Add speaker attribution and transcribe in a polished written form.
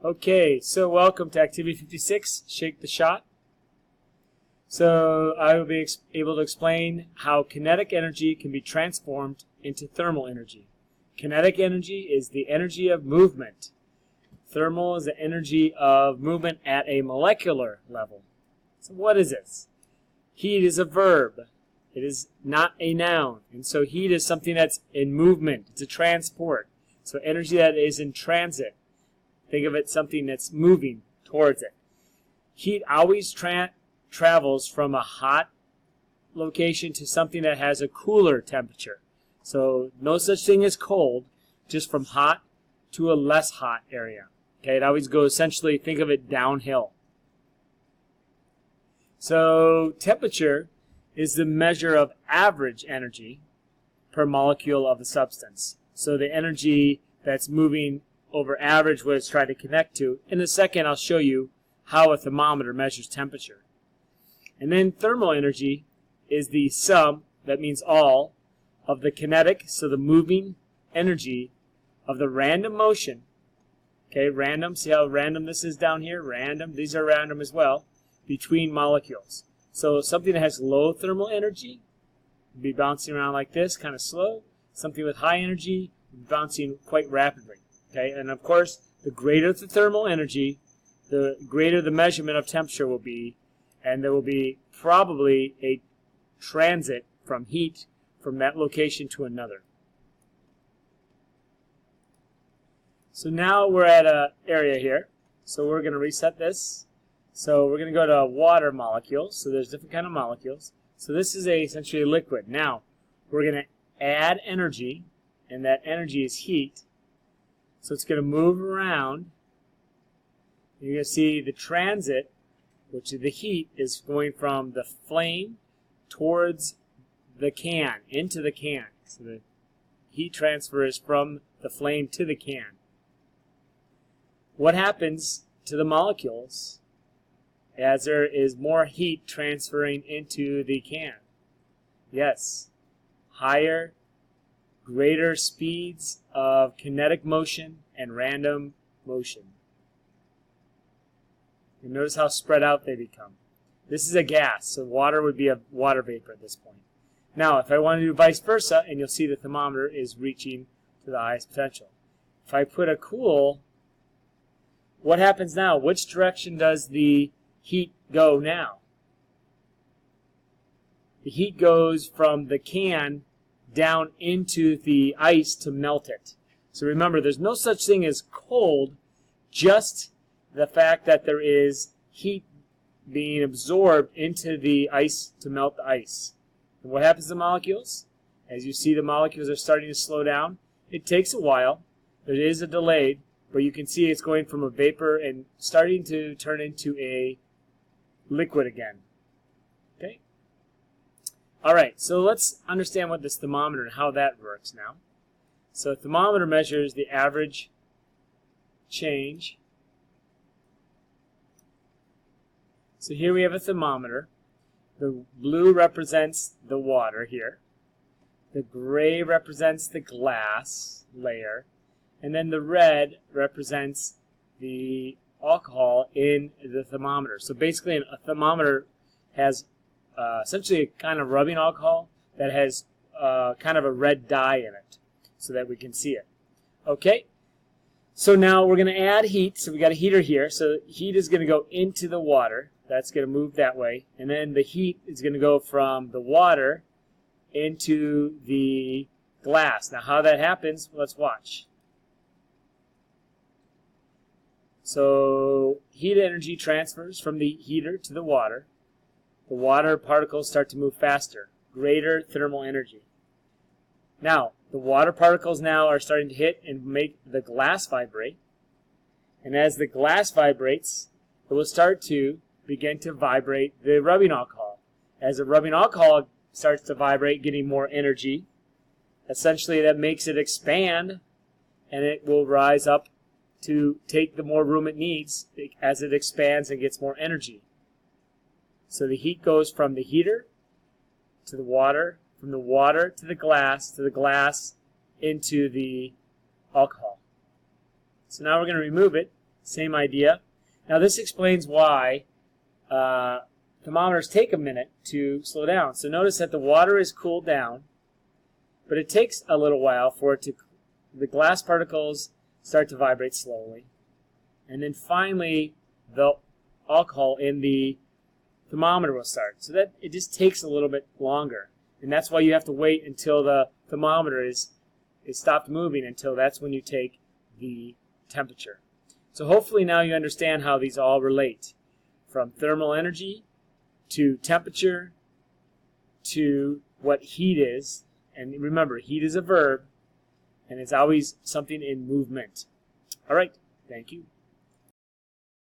Speaker 1: Okay, so welcome to Activity 56, Shake the Shot. So I will be able to explain how kinetic energy can be transformed into thermal energy. Kinetic energy is the energy of movement. Thermal is the energy of movement at a molecular level. So what is this? Heat is a verb. It is not a noun. And so heat is something that's in movement. It's a transport. So energy that is in transit. Think of it something that's moving towards it. Heat always travels from a hot location to something that has a cooler temperature. So no such thing as cold, just from hot to a less hot area. Okay, it always goes essentially, think of it downhill. So temperature is the measure of average energy per molecule of the substance. So the energy that's moving over average what it's trying to connect to. In a second, I'll show you how a thermometer measures temperature. And then thermal energy is the sum, that means all, of the kinetic, so the moving energy of the random motion. Okay, random, see how random this is down here? Random, these are random as well, between molecules. So something that has low thermal energy would be bouncing around like this, kind of slow. Something with high energy would be bouncing quite rapidly. Okay, and of course, the greater the thermal energy, the greater the measurement of temperature will be, and there will be probably a transit from heat from that location to another. So now we're at an area here, so we're going to reset this. So we're going to go to water molecules, so there's different kind of molecules. So this is essentially a liquid. Now, we're going to add energy, and that energy is heat. So it's going to move around. You're going to see the transit, which is the heat, is going from the flame towards the can, into the can. So the heat transfer is from the flame to the can. What happens to the molecules as there is more heat transferring into the can? Yes, higher, greater speeds of kinetic motion and random motion. And notice how spread out they become. This is a gas, so water would be a water vapor at this point. Now, if I want to do vice versa, and you'll see the thermometer is reaching to the highest potential. If I put a cool, what happens now? Which direction does the heat go now? The heat goes from the can down into the ice to melt it. So remember, there's no such thing as cold, just the fact that there is heat being absorbed into the ice to melt the ice. And what happens to the molecules? As you see, the molecules are starting to slow down. It takes a while. There is a delay, but you can see it's going from a vapor and starting to turn into a liquid again. Okay? All right, so let's understand what this thermometer and how that works now. So a thermometer measures the average change. So here we have a thermometer. The blue represents the water here. The gray represents the glass layer. And then the red represents the alcohol in the thermometer. So basically a thermometer has essentially a kind of rubbing alcohol that has kind of a red dye in it so that we can see it. Okay, so now we're going to add heat. So we got a heater here. So heat is going to go into the water. That's going to move that way. And then the heat is going to go from the water into the glass. Now how that happens, let's watch. So heat energy transfers from the heater to the water. The water particles start to move faster, greater thermal energy. Now, the water particles now are starting to hit and make the glass vibrate. And as the glass vibrates, it will start to begin to vibrate the rubbing alcohol. As the rubbing alcohol starts to vibrate, getting more energy, essentially that makes it expand, and it will rise up to take the more room it needs as it expands and gets more energy. So the heat goes from the heater to the water, from the water to the glass into the alcohol. So now we're going to remove it. Same idea. Now this explains why thermometers take a minute to slow down. So notice that the water is cooled down, but it takes a little while for it to, the glass particles start to vibrate slowly. And then finally the alcohol in the thermometer will start. So that it just takes a little bit longer. And that's why you have to wait until the thermometer is stopped moving, until that's when you take the temperature. So hopefully now you understand how these all relate, from thermal energy to temperature to what heat is. And remember, heat is a verb, and it's always something in movement. All right, thank you.